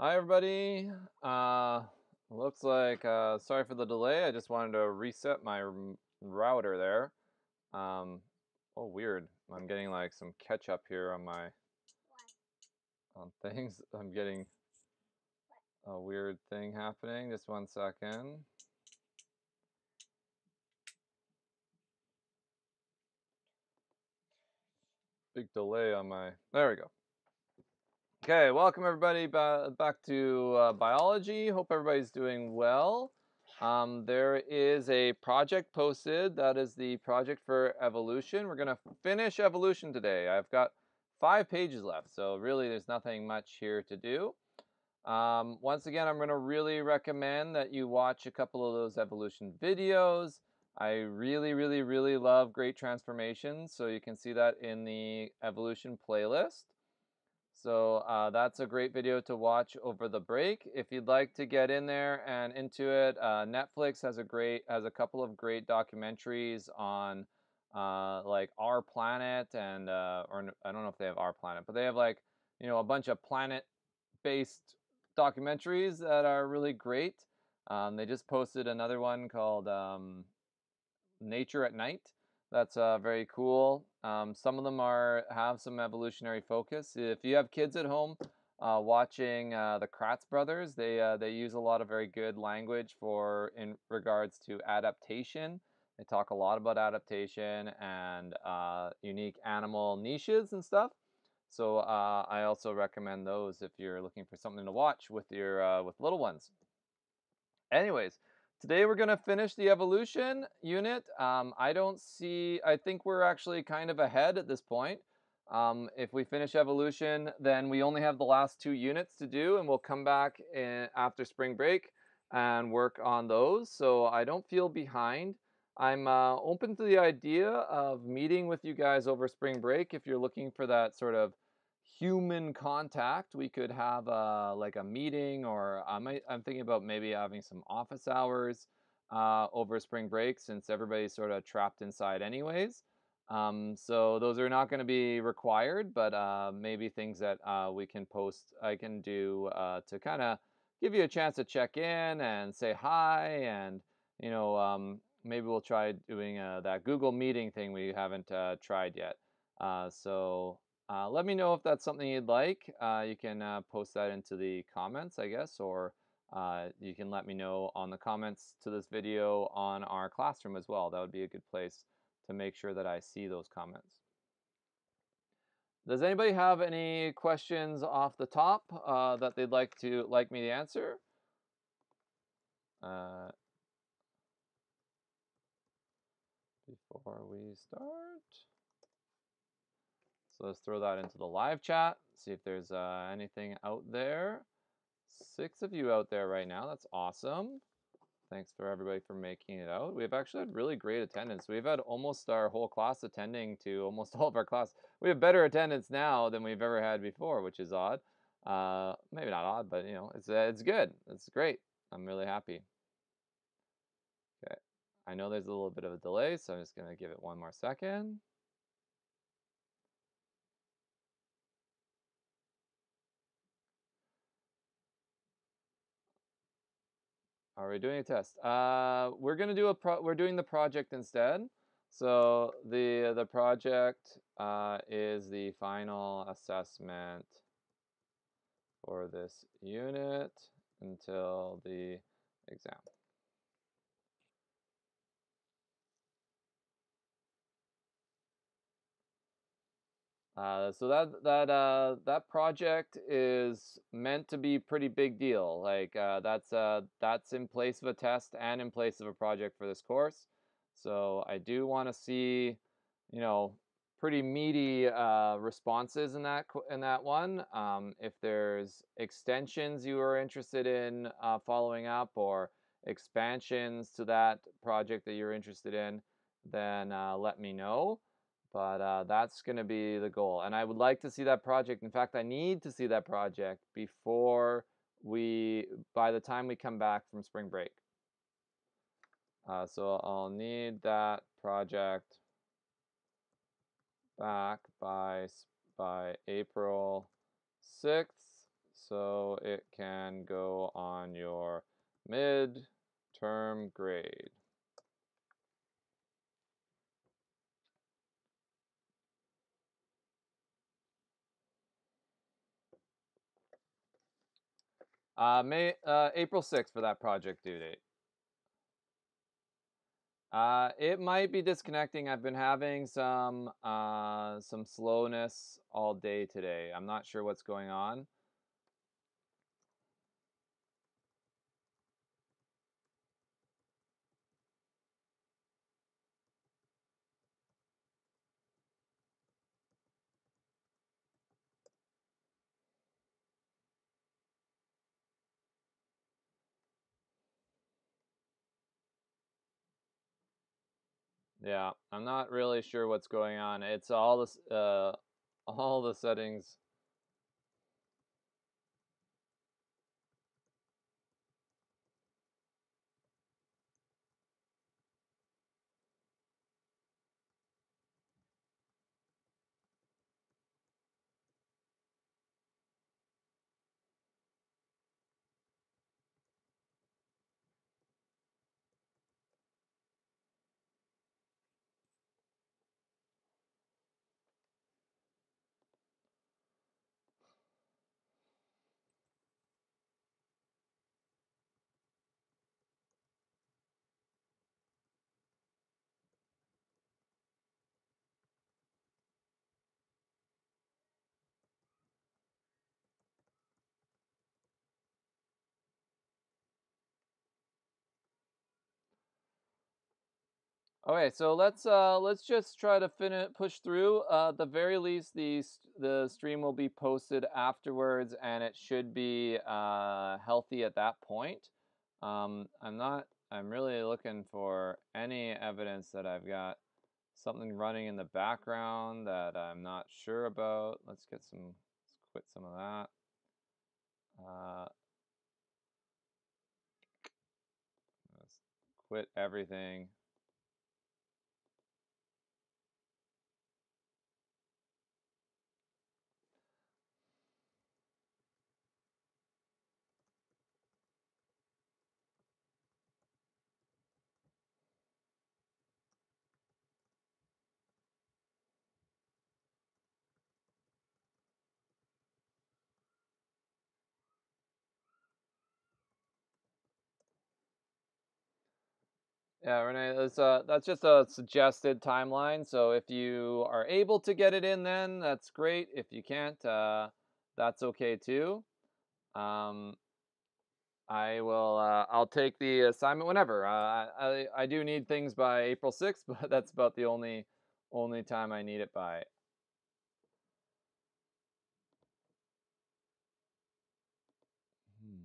Hi everybody. Uh, Looks like sorry for the delay. I just wanted to reset my router there. Um, oh weird. I'm getting like some catch up here on my on things. I'm getting a weird thing happening. Just 1 second. Big delay on my. There we go. Okay, welcome everybody back to biology. Hope everybody's doing well. There is a project posted. That is the project for evolution. We're going to finish evolution today. I've got 5 pages left, so really there's nothing much here to do. Once again, I'm going to really recommend that you watch a couple of those evolution videos. I really love Great Transformations, so you can see that in the evolution playlist. So that's a great video to watch over the break. If you'd like to get in there and into it, Netflix has a couple of great documentaries on like Our Planet and or I don't know if they have Our Planet, but they have like a bunch of planet-based documentaries that are really great. They just posted another one called Nature at Night. That's very cool. Some of them have some evolutionary focus. If you have kids at home watching the Kratz brothers, they use a lot of very good language for in regards to adaptation. They talk a lot about adaptation and unique animal niches and stuff. So I also recommend those if you're looking for something to watch with your with little ones. Anyways, today we're going to finish the evolution unit. I think we're actually kind of ahead at this point. If we finish evolution, then we only have the last 2 units to do, and we'll come back after spring break and work on those. So I don't feel behind. I'm open to the idea of meeting with you guys over spring break if you're looking for that sort of human contact. We could have like a meeting, or I'm thinking about maybe having some office hours over spring break since everybody's sort of trapped inside anyways. So those are not going to be required, but maybe things that I can do to kind of give you a chance to check in and say hi, and maybe we'll try doing that Google meeting thing we haven't tried yet. Let me know if that's something you'd like. You can post that into the comments, I guess, or you can let me know on the comments to this video on our classroom as well. That would be a good place to make sure that I see those comments. Does anybody have any questions off the top that they'd like me to answer? Uh, Before we start. So let's throw that into the live chat, see if there's anything out there. 6 of you out there right now. That's awesome. Thanks for everybody for making it out. We've actually had really great attendance. We've had almost our whole class attending to almost all of our class. We have better attendance now than we've ever had before, which is odd. Maybe not odd, but it's good. It's great. I'm really happy. Okay. I know there's a little bit of a delay, so I'm just going to give it 1 more second. Are we doing a test? We're gonna do we're doing the project instead. So the project is the final assessment for this unit until the exam. So that project is meant to be pretty big deal. Like that's in place of a test and in place of a project for this course. So I do want to see, you know, pretty meaty responses in that one. If there's extensions you are interested in following up, or expansions to that project that you're interested in, then let me know. But that's going to be the goal. And I would like to see that project. In fact, I need to see that project by the time we come back from spring break. So I'll need that project back by April 6th. so it can go on your mid-term grade. April 6th for that project due date. It might be disconnecting. I've been having some slowness all day today. I'm not sure what's going on. Yeah, I'm not really sure what's going on. It's all the settings. Okay, so let's just try to push through. At the very least, the stream will be posted afterwards, and it should be healthy at that point. I'm really looking for any evidence that I've got something running in the background that I'm not sure about. Let's quit some of that. Let's quit everything. Yeah, Renee, that's just a suggested timeline. So if you are able to get it in, then that's great. If you can't, that's okay too. Um, I'll take the assignment whenever. I do need things by April 6th, but that's about the only time I need it by. Hmm.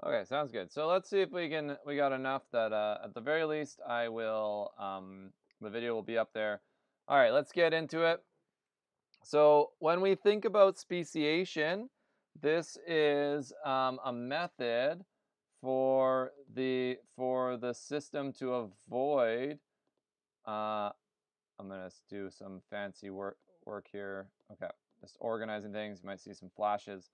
Okay, sounds good. So let's see if we got enough that at the very least I will the video will be up there. All right, let's get into it. So when we think about speciation, this is a method for the system to avoid. I'm gonna do some fancy work here. Okay, just organizing things. You might see some flashes.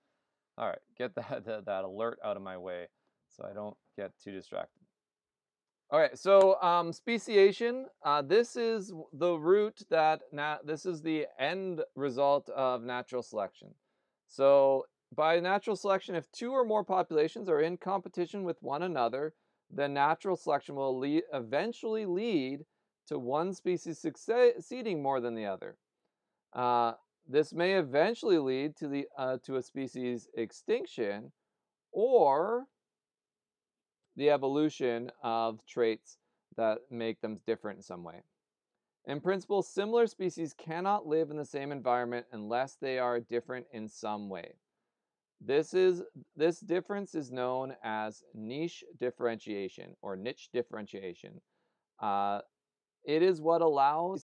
All right, get that alert out of my way so I don't get too distracted. Okay, so speciation. This is the root that this is the end result of natural selection. So by natural selection, if two or more populations are in competition with one another, then natural selection will eventually lead to one species succeeding more than the other. Uh, this may eventually lead to to a species extinction or the evolution of traits that make them different in some way. In principle, similar species cannot live in the same environment unless they are different in some way. This difference is known as niche differentiation or niche differentiation. Uh, it is what allows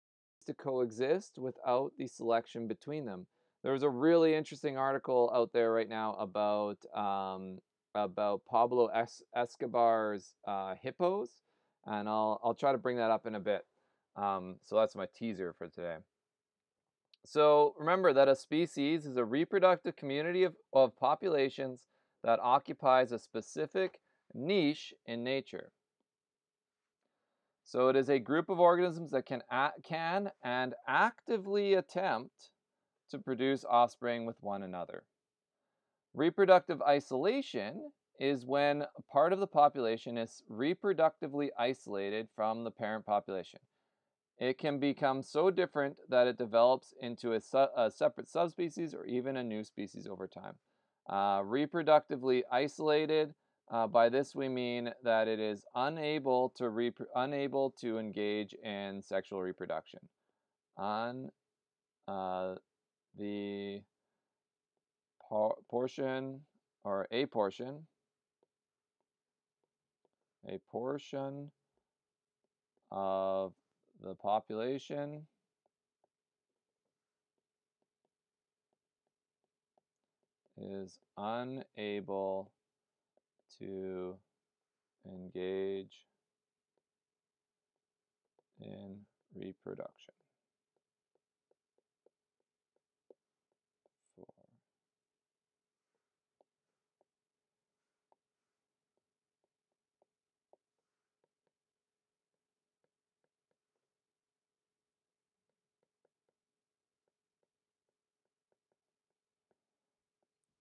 to coexist without the selection between them. There's a really interesting article out there right now about Pablo Escobar's hippos, and I'll try to bring that up in a bit. So that's my teaser for today. So remember that a species is a reproductive community of populations that occupies a specific niche in nature. So it is a group of organisms that can and actively attempt to produce offspring with one another. Reproductive isolation is when a part of the population is reproductively isolated from the parent population. It can become so different that it develops into a separate subspecies or even a new species over time. Reproductively isolated, by this we mean that it is unable to engage in sexual reproduction. The portion or a portion of the population is unable to engage in reproduction.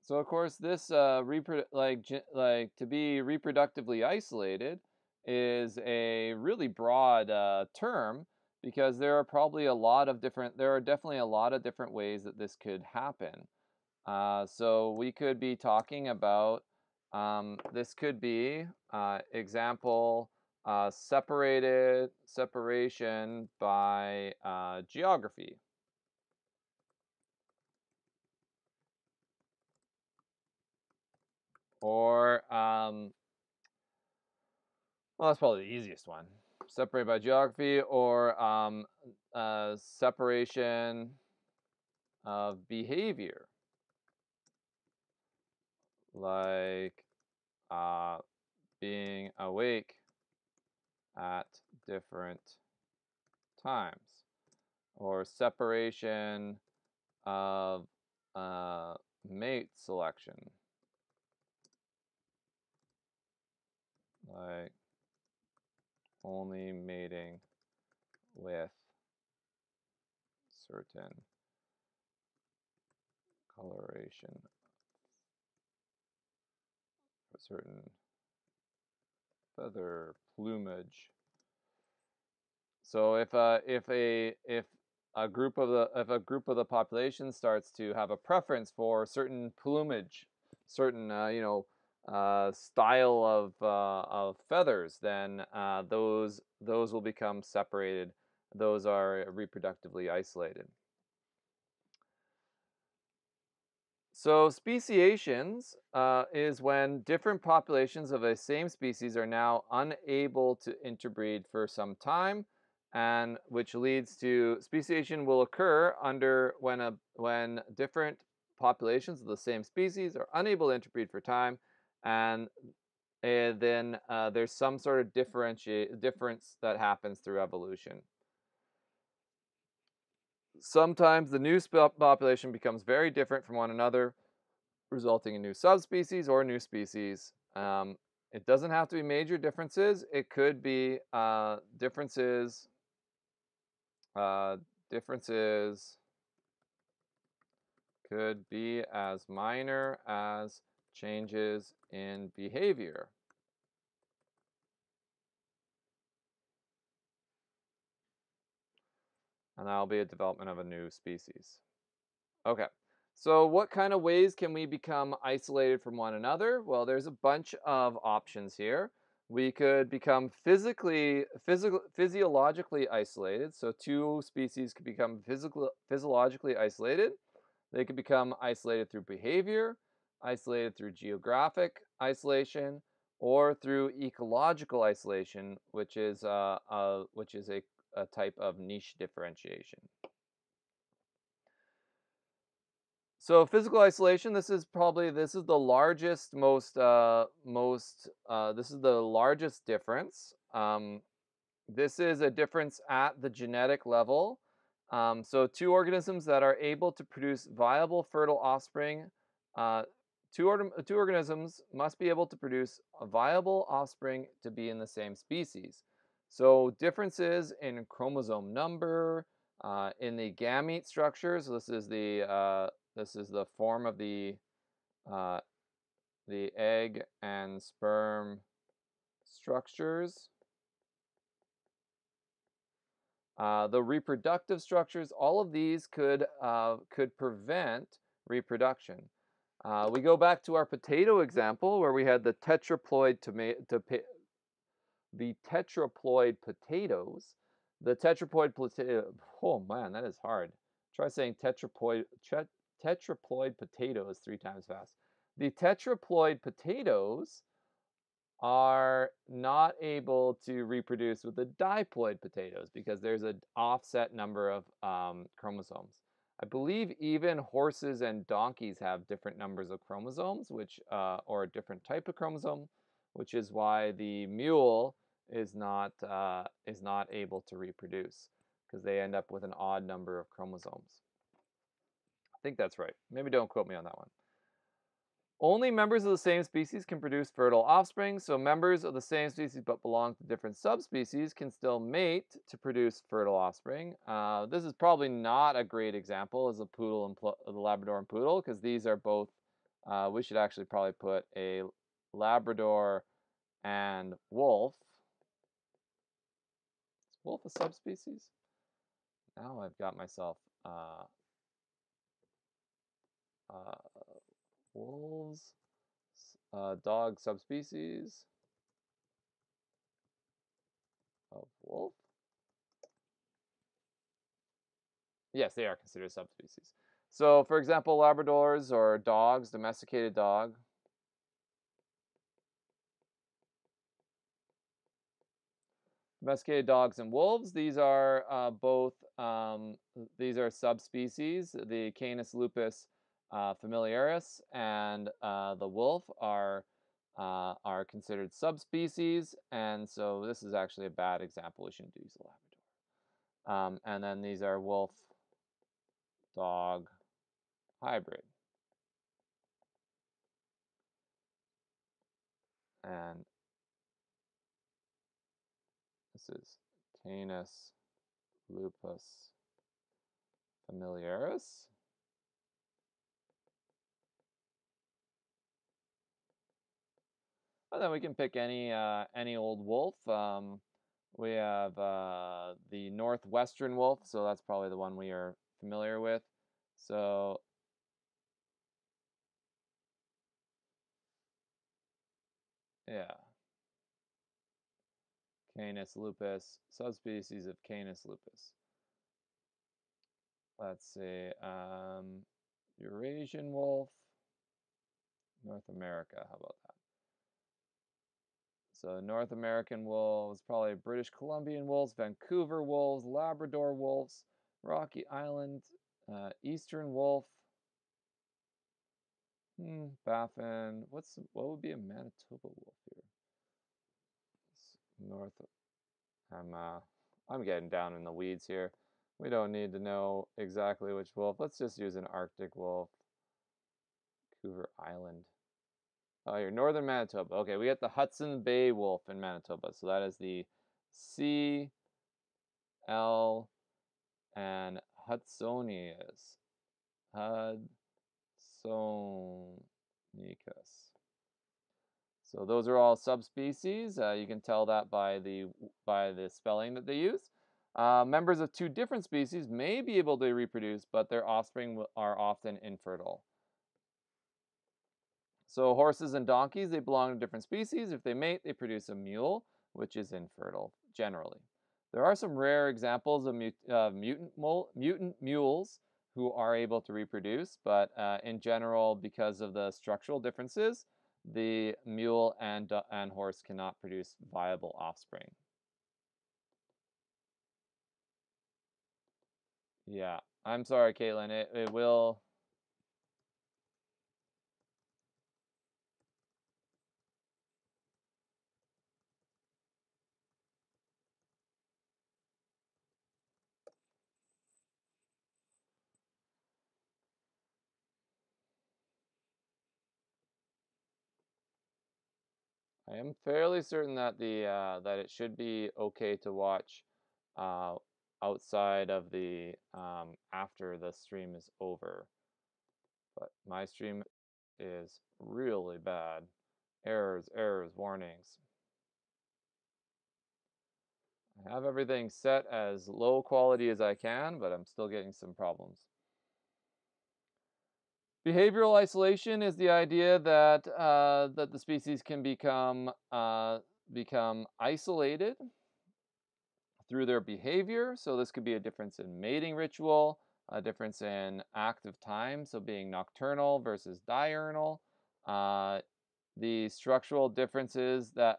So of course, this to be reproductively isolated is a really broad term because there are definitely a lot of different ways that this could happen. So we could be talking about this could be example separation by geography. Or, well, that's probably the easiest one. Separate by geography or separation of behavior. Like being awake at different times. Or separation of mate selection. Like only mating with certain coloration, certain feather plumage. So if a group of the population starts to have a preference for certain plumage, certain style of feathers, then those will become separated. Those are reproductively isolated. So speciations is when different populations of a same species are now unable to interbreed for some time, and which leads to speciation will occur when different populations of the same species are unable to interbreed for time, and then there's some sort of difference that happens through evolution. Sometimes the new population becomes very different from one another, resulting in new subspecies or new species. It doesn't have to be major differences. It could be differences could be as minor as changes in behavior. And that'll be a development of a new species. Okay, so what kind of ways can we become isolated from one another? Well, there's a bunch of options here. We could become physiologically isolated. So two species could become physiologically isolated. They could become isolated through behavior, isolated through geographic isolation, or through ecological isolation, which is a type of niche differentiation. So physical isolation, this is the largest, this is the largest difference. This is a difference at the genetic level. So two organisms that are able to produce viable fertile offspring, two organisms must be able to produce a viable offspring to be in the same species. So differences in chromosome number, in the gamete structure. So this is the form of the egg and sperm structures. The reproductive structures, all of these could prevent reproduction. We go back to our potato example where we had the tetraploid potatoes. The tetraploid potato, oh man, that is hard. Try saying tetraploid potatoes 3 times fast. The tetraploid potatoes are not able to reproduce with the diploid potatoes because there's an offset number of chromosomes. I believe even horses and donkeys have different numbers of chromosomes, or a different type of chromosome, which is why the mule is not able to reproduce because they end up with an odd number of chromosomes. I think that's right. Maybe don't quote me on that one. Only members of the same species can produce fertile offspring, so members of the same species but belong to different subspecies can still mate to produce fertile offspring. This is probably not a great example as the poodle and the Labrador and poodle, because these are both, we should actually probably put a Labrador and wolf. Is wolf a subspecies? Now I've got myself wolves, dog subspecies of wolf. Yes, they are considered subspecies. So, for example, Labradors or dogs, domesticated dog. Domesticated dogs and wolves, these are these are subspecies. The Canis lupus familiaris and the wolf are considered subspecies, and so this is actually a bad example. We shouldn't use the Labrador. And then these are wolf dog hybrid. And this is Canis lupus familiaris. And then we can pick any old wolf. We have the northwestern wolf, so that's probably the one we are familiar with. So yeah, Canis lupus, subspecies of Canis lupus. Let's see, Eurasian wolf, North America, how about that? So North American wolves, probably British Columbian wolves, Vancouver wolves, Labrador wolves, Rocky Island, Eastern wolf, Baffin. What would be a Manitoba wolf here? North. I'm getting down in the weeds here. We don't need to know exactly which wolf. Let's just use an Arctic wolf. Vancouver Island. Oh, you're northern Manitoba. Okay, we got the Hudson Bay wolf in Manitoba. So that is the C, L, and Hudsonius. Hudsonicus. So those are all subspecies. You can tell that by the spelling that they use. Members of two different species may be able to reproduce, but their offspring are often infertile. So horses and donkeys, they belong to different species. If they mate, they produce a mule, which is infertile, generally. There are some rare examples of mutant mules who are able to reproduce, but in general, because of the structural differences, the mule and horse cannot produce viable offspring. Yeah, I'm sorry, Caitlin. It will. I am fairly certain that that it should be okay to watch uh, outside of the after the stream is over. But my stream is really bad. Errors, warnings. I have everything set as low quality as I can, but I'm still getting some problems. Behavioral isolation is the idea that that the species can become isolated through their behavior. So this could be a difference in mating ritual, a difference in active time, so being nocturnal versus diurnal. Uh, the structural differences that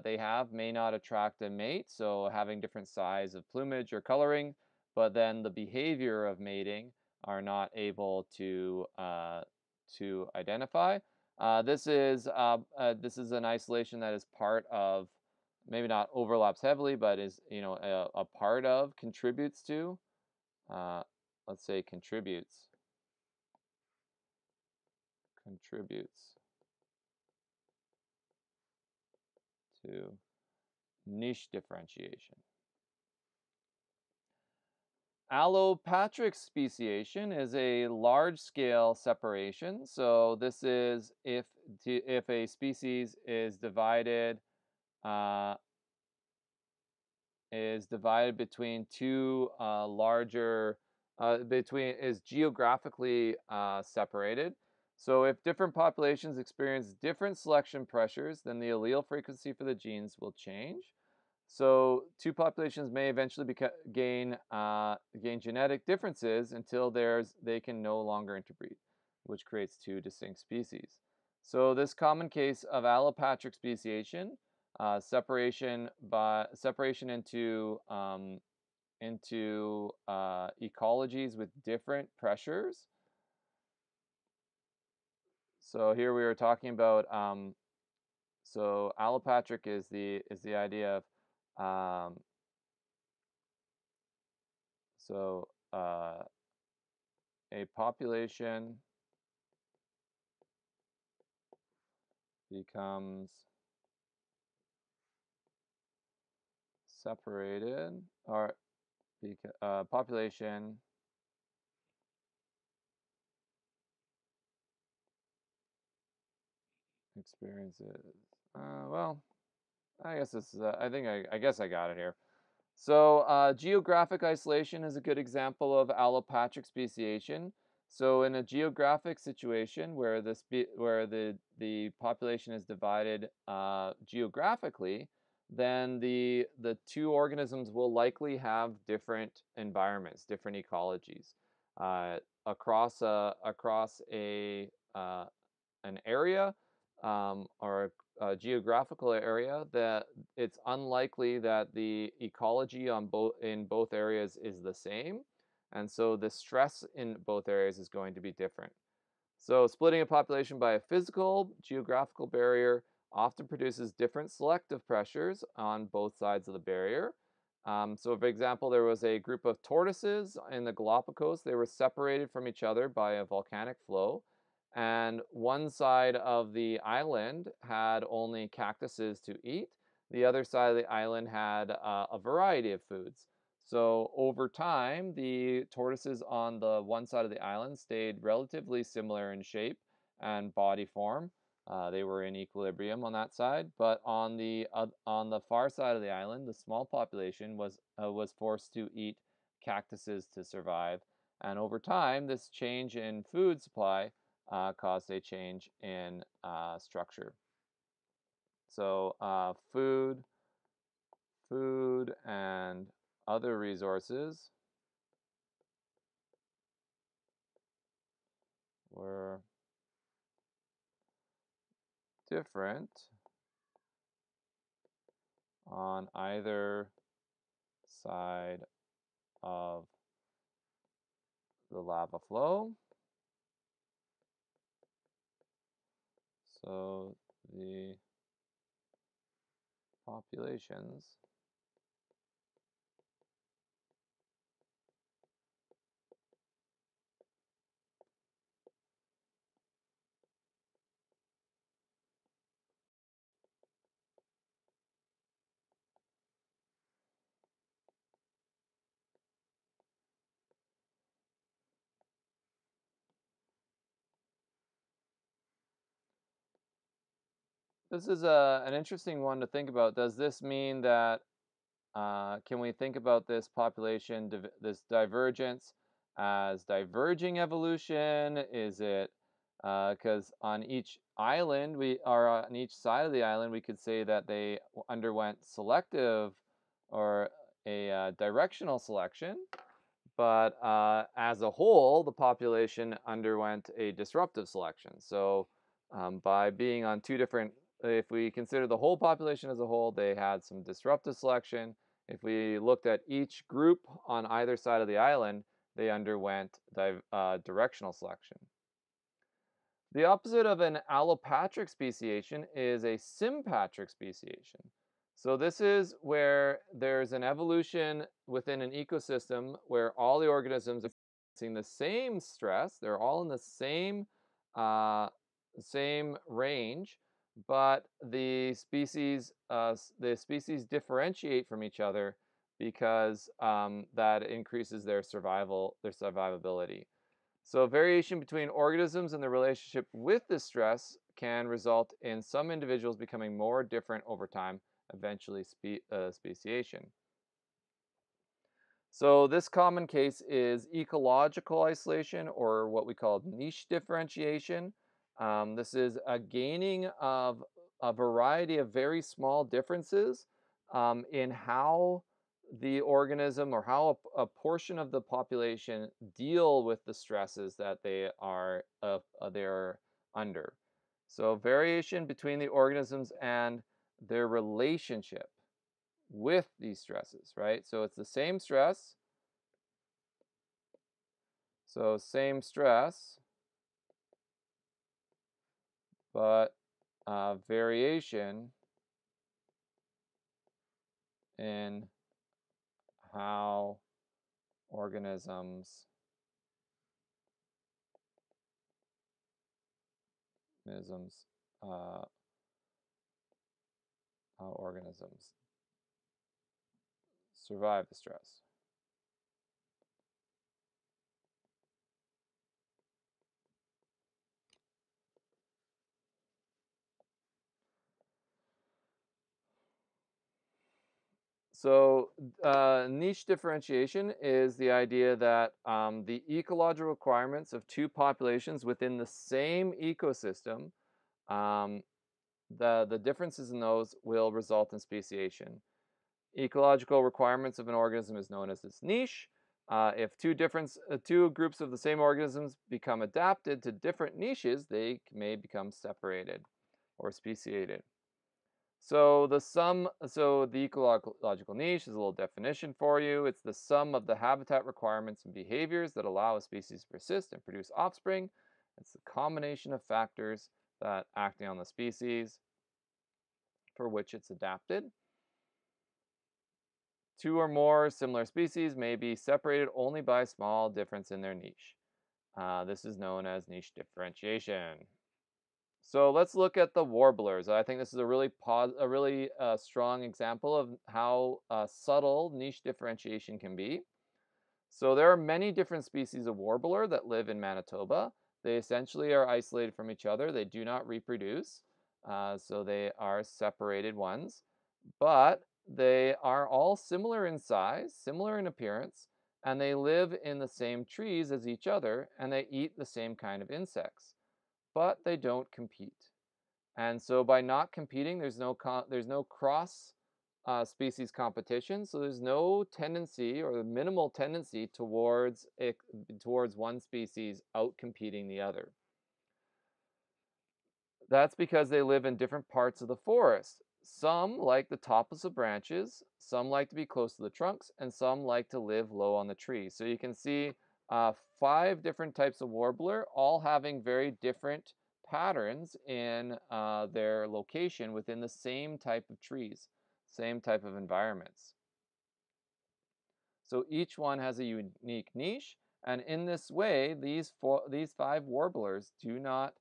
they have may not attract a mate, so having different size of plumage or coloring, but then the behavior of mating are not able to identify. This is an isolation that is part of, maybe not overlaps heavily, but is a part of, contributes to. Uh, let's say contributes to niche differentiation. Allopatric speciation is a large-scale separation. So this is if a species uh, is divided between two larger is geographically separated. So if different populations experience different selection pressures, then the allele frequency for the genes will change. So two populations may eventually gain genetic differences until they can no longer interbreed, which creates two distinct species. So this common case of allopatric speciation, separation into ecologies with different pressures. So here we are talking about so allopatric is the idea of so a population becomes separated, or population experiences. Well, I guess this is. I guess I got it here. So geographic isolation is a good example of allopatric speciation. So in a geographic situation where the population is divided geographically, then the two organisms will likely have different environments, different ecologies across an area or a geographical area, that it's unlikely that the ecology in both areas is the same, and so the stress in both areas is going to be different. So splitting a population by a physical geographical barrier often produces different selective pressures on both sides of the barrier. So for example, there was a group of tortoises in the Galapagos. They were separated from each other by a volcanic flow, and one side of the island had only cactuses to eat. The other side of the island had a variety of foods. So over time, the tortoises on the one side of the island stayed relatively similar in shape and body form. They were in equilibrium on that side, but on the far side of the island, the small population was forced to eat cactuses to survive. And over time, this change in food supply caused a change in structure. So food, and other resources were different on either side of the lava flow. So the populations This is an interesting one to think about. Does this mean that can we think about this population, this divergence, as diverging evolution? Is it because on each island, on each side of the island, we could say that they underwent selective or a directional selection, but as a whole, the population underwent a disruptive selection. So by being on two different, if we consider the whole population as a whole, they had some disruptive selection. If we looked at each group on either side of the island, they underwent directional selection. The opposite of an allopatric speciation is a sympatric speciation. So this is where there's an evolution within an ecosystem where all the organisms are experiencing the same stress. They're all in the same range, but the species differentiate from each other because that increases their survivability. So variation between organisms and the relationship with this stress can result in some individuals becoming more different over time, eventually speciation. So this common case is ecological isolation, or what we call niche differentiation. This is a gaining of a variety of very small differences in how the organism or how a portion of the population deal with the stresses that they're under. So variation between the organisms and their relationship with these stresses, right? So it's the same stress. So same stress, but variation in how organisms uh, survive the stress. So niche differentiation is the idea that the ecological requirements of two populations within the same ecosystem, um, the differences in those will result in speciation. Ecological requirements of an organism is known as its niche. If two groups of the same organisms become adapted to different niches, they may become separated or speciated. So the ecological niche is a little definition for you. It's the sum of the habitat requirements and behaviors that allow a species to persist and produce offspring. It's the combination of factors that acting on the species for which it's adapted. Two or more similar species may be separated only by a small difference in their niche. This is known as niche differentiation. So let's look at the warblers. I think this is a really strong example of how subtle niche differentiation can be. So there are many different species of warbler that live in Manitoba. They essentially are isolated from each other. They do not reproduce, so they are separated ones. But they are all similar in size, similar in appearance, and they live in the same trees as each other, and they eat the same kind of insects. But they don't compete. And so by not competing, there's no cross species competition. So there's no tendency or minimal tendency towards one species outcompeting the other. That's because they live in different parts of the forest. Some like the tops of branches, some like to be close to the trunks, and some like to live low on the trees. So you can see 5 different types of warbler, all having very different patterns in their location within the same type of trees, same type of environments. So each one has a unique niche, and in this way, these 5 warblers do not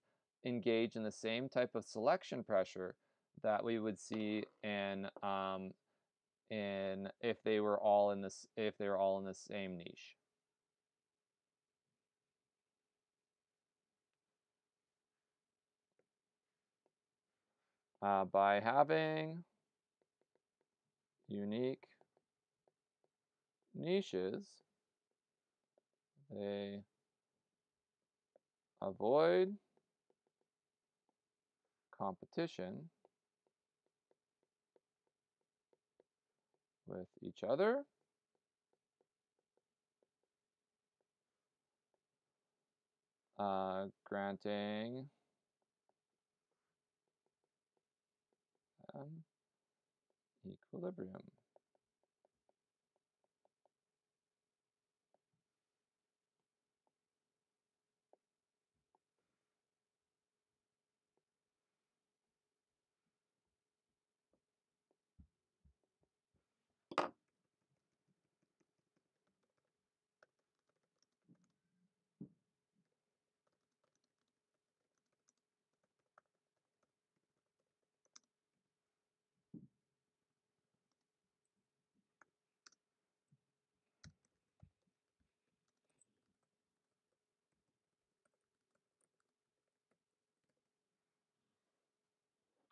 engage in the same type of selection pressure that we would see in if they were all in the same niche. By having unique niches, they avoid competition with each other, granting equilibrium.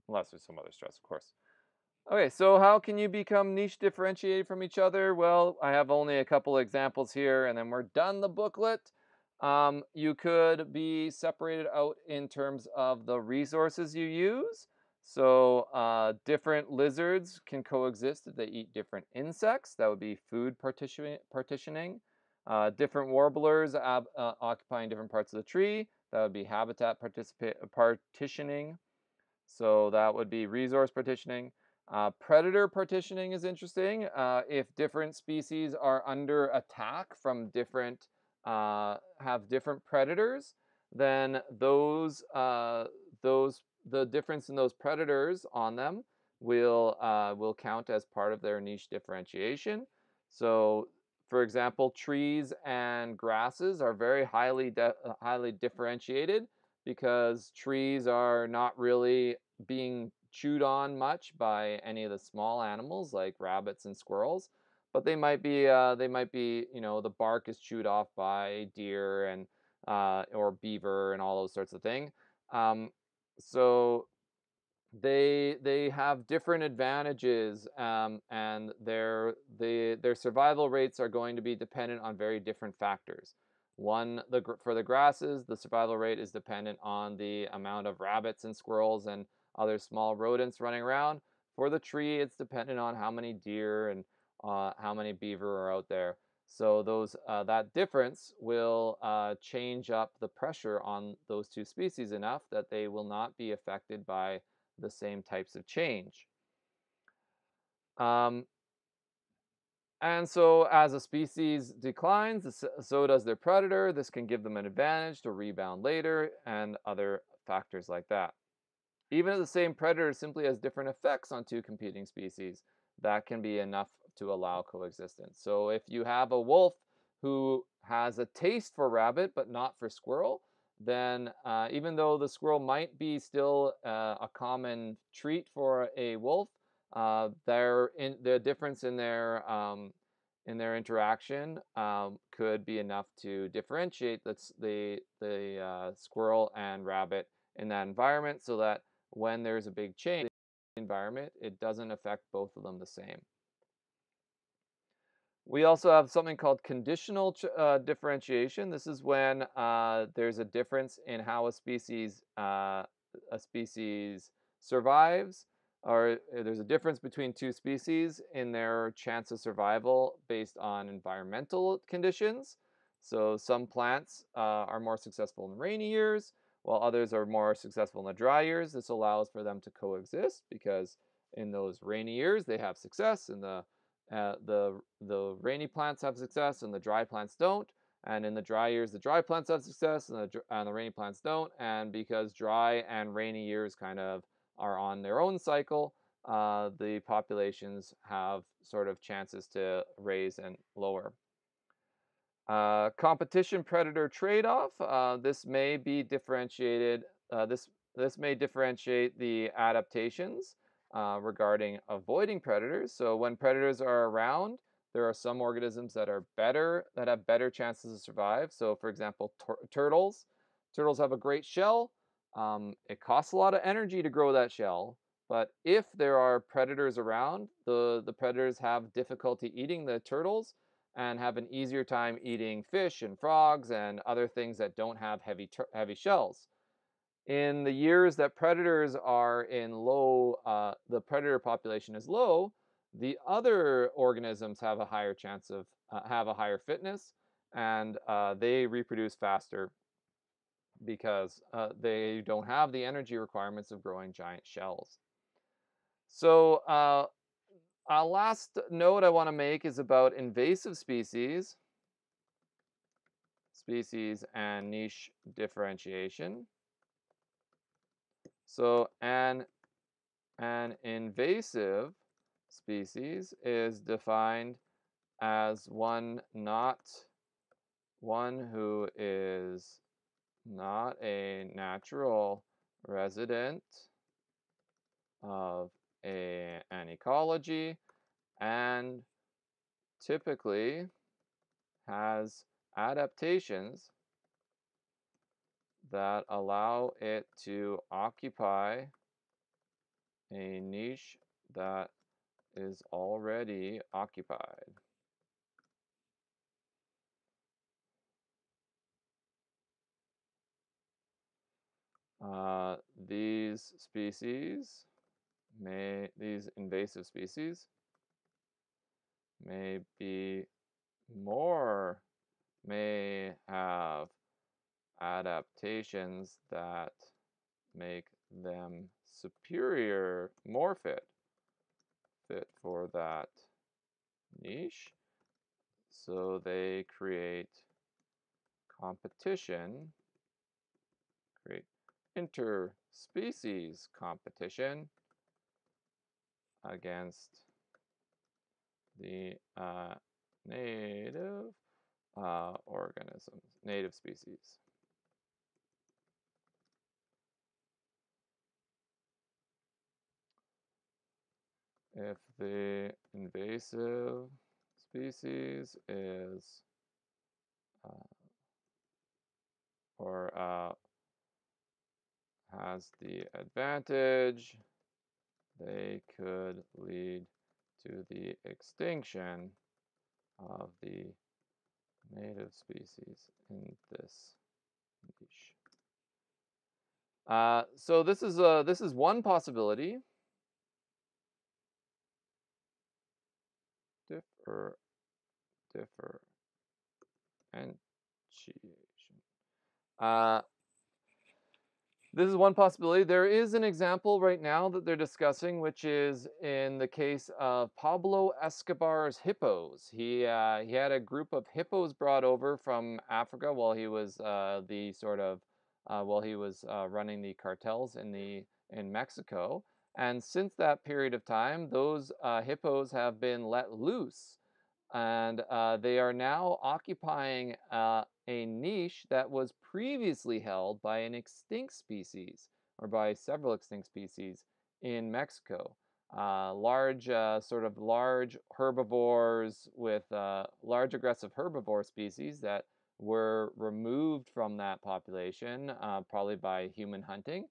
Unless there's some other stress, of course. Okay, so how can you become niche differentiated from each other? Well, I have only a couple examples here, and then we're done the booklet. You could be separated out in terms of the resources you use. So different lizards can coexist if they eat different insects. That would be food partitioning. Different warblers occupying different parts of the tree. That would be habitat partitioning. So that would be resource partitioning. Predator partitioning is interesting. If different species are under attack from have different predators, then the difference in those predators on them will count as part of their niche differentiation. So, for example, trees and grasses are very highly differentiated because trees are not really being chewed on much by any of the small animals like rabbits and squirrels, but they might be the bark is chewed off by deer and or beaver and all those sorts of things. So they have different advantages, and their survival rates are going to be dependent on very different factors. For the grasses, the survival rate is dependent on the amount of rabbits and squirrels and other small rodents running around. For the tree, it's dependent on how many deer and how many beaver are out there. So that difference will change up the pressure on those two species enough that they will not be affected by the same types of change. And so as a species declines, so does their predator. This can give them an advantage to rebound later and other factors like that. Even if the same predator simply has different effects on two competing species, that can be enough to allow coexistence. So if you have a wolf who has a taste for rabbit but not for squirrel, then even though the squirrel might be still a common treat for a wolf, the difference in their interaction could be enough to differentiate the squirrel and rabbit in that environment, so that when there's a big change in the environment, it doesn't affect both of them the same. We also have something called conditional differentiation. This is when there's a difference in how a species survives, or there's a difference between two species in their chance of survival based on environmental conditions. So some plants are more successful in rainy years, while others are more successful in the dry years. This allows for them to coexist because in those rainy years they have success, and the rainy plants have success and the dry plants don't. And in the dry years, the dry plants have success and the rainy plants don't. And because dry and rainy years kind of are on their own cycle, the populations have sort of chances to raise and lower. Competition predator trade-off. This may be differentiated. This may differentiate the adaptations regarding avoiding predators. So when predators are around, there are some organisms that have better chances to survive. So for example, turtles. Turtles have a great shell. It costs a lot of energy to grow that shell, but if there are predators around, the predators have difficulty eating the turtles and have an easier time eating fish and frogs and other things that don't have heavy shells. In the years that predators are in low, the predator population is low, the other organisms have a higher chance of, have a higher fitness, and they reproduce faster because they don't have the energy requirements of growing giant shells. So last note I want to make is about invasive species and niche differentiation. So an invasive species is defined as one who is not a natural resident of an ecology and typically has adaptations that allow it to occupy a niche that is already occupied. These invasive species may have adaptations that make them more fit for that niche. So they create competition, create interspecies competition against the native organisms, native species. If the invasive species is has the advantage, they could lead to the extinction of the native species in this niche. So this is one possibility. Differentiation. This is one possibility. There is an example right now that they're discussing, which is in the case of Pablo Escobar's hippos. He had a group of hippos brought over from Africa while he was running the cartels in Mexico. And since that period of time, those hippos have been let loose and they are now occupying a niche that was previously held by an extinct species, or by several extinct species in Mexico. Large, sort of large herbivores with large aggressive herbivore species that were removed from that population, probably by human hunting.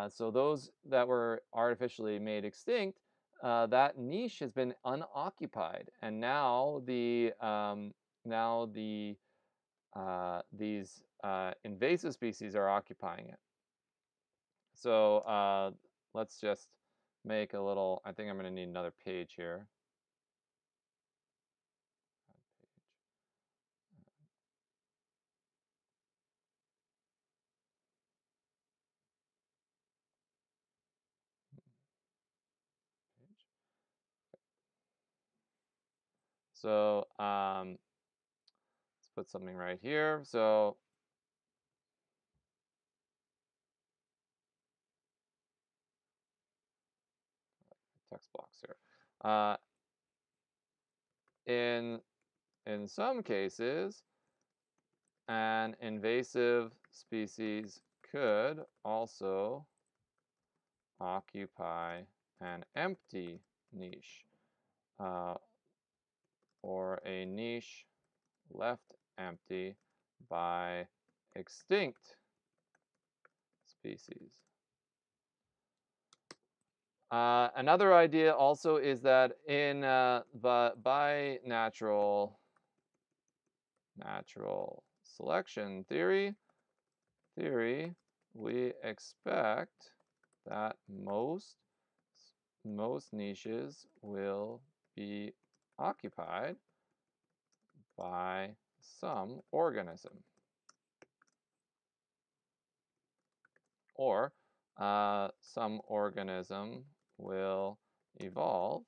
So those that were artificially made extinct, that niche has been unoccupied, and now these invasive species are occupying it. So let's just make a little. I think I'm going to need another page here. So let's put something right here. So text box here. In some cases, an invasive species could also occupy an empty niche, or a niche left empty by extinct species. Another idea also is that by natural selection theory, we expect that most niches will be occupied by some organism, or some organism will evolve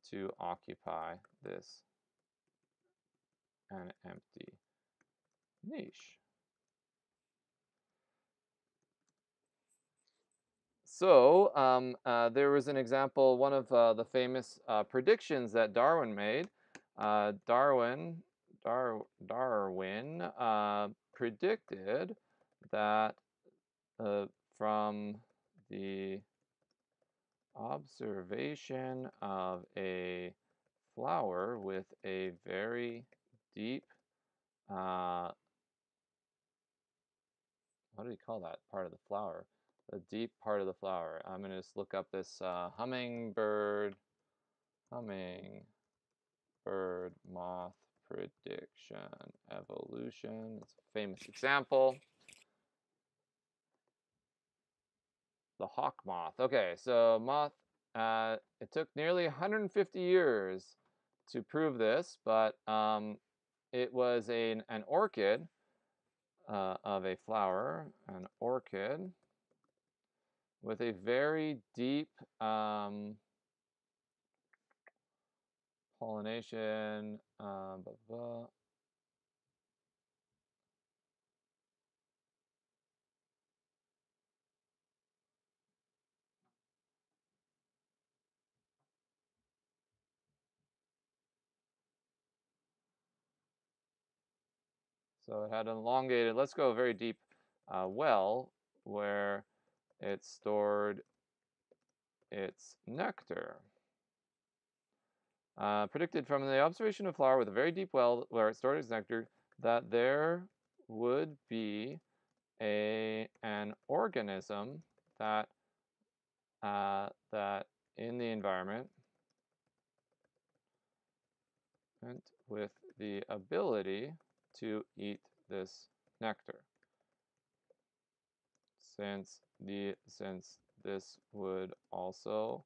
to occupy this an empty niche. So there was an example, one of the famous predictions that Darwin made. Darwin predicted that from the observation of a flower with a very deep, what do you call that part of the flower? The deep part of the flower. I'm going to just look up this hummingbird moth prediction evolution. It's a famous example. The hawk moth. Okay, so moth, it took nearly 150 years to prove this, but it was an orchid of a flower, an orchid with a very deep pollination. So it had an elongated, let's go very deep well where it stored its nectar. Predicted from the observation of flower with a very deep well where it stored its nectar that there would be an organism that in the environment with the ability to eat this nectar, since this would also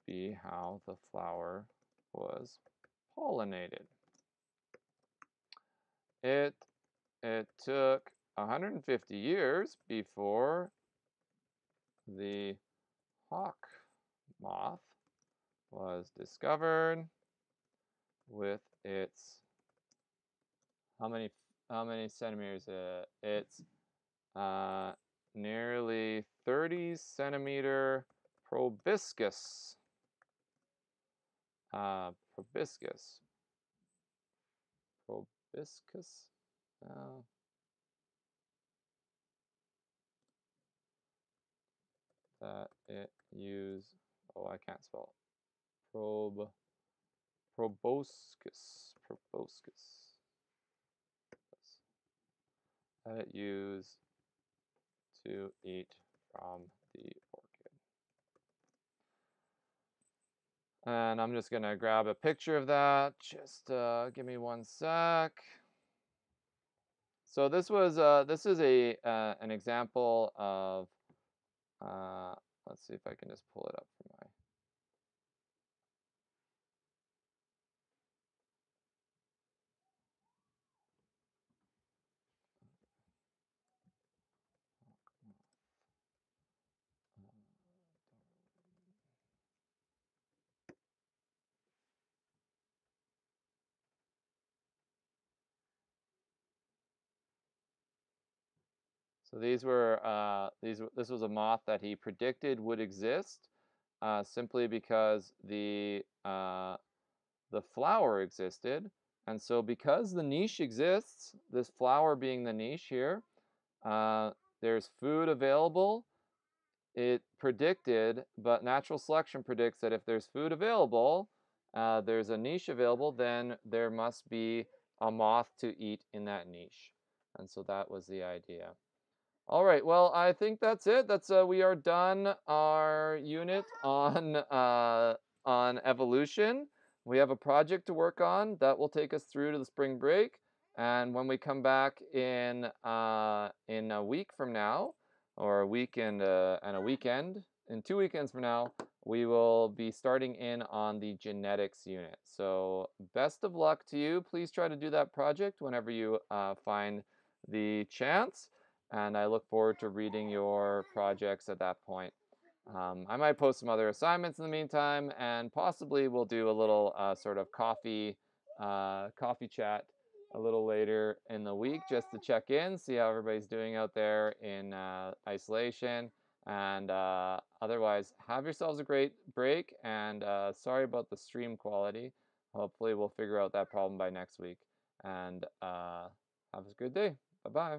be how the flower was pollinated. It took 150 years before the hawk moth was discovered with its how many centimeters? It's nearly 30 centimeter proboscis. proboscis. Proboscis. That it use. Oh, I can't spell it. Proboscis. Proboscis. That it use to eat from the orchid. And I'm just gonna grab a picture of that. Just give me one sec. So this is an example of let's see if I can just pull it up for my. So this was a moth that he predicted would exist, simply because the flower existed, and so because the niche exists, this flower being the niche here, there's food available. It predicted, but natural selection predicts that if there's food available, there's a niche available, then there must be a moth to eat in that niche, and so that was the idea. All right, well, I think that's it. We are done our unit on evolution. We have a project to work on that will take us through to the spring break, and when we come back in a week from now, or a week and a weekend, in 2 weekends from now, we will be starting in on the genetics unit. So best of luck to you. Please try to do that project whenever you find the chance. And I look forward to reading your projects at that point. I might post some other assignments in the meantime, and possibly we'll do a little sort of coffee chat a little later in the week just to check in, see how everybody's doing out there in isolation. And otherwise, have yourselves a great break, and sorry about the stream quality. Hopefully we'll figure out that problem by next week. And have a good day. Bye-bye.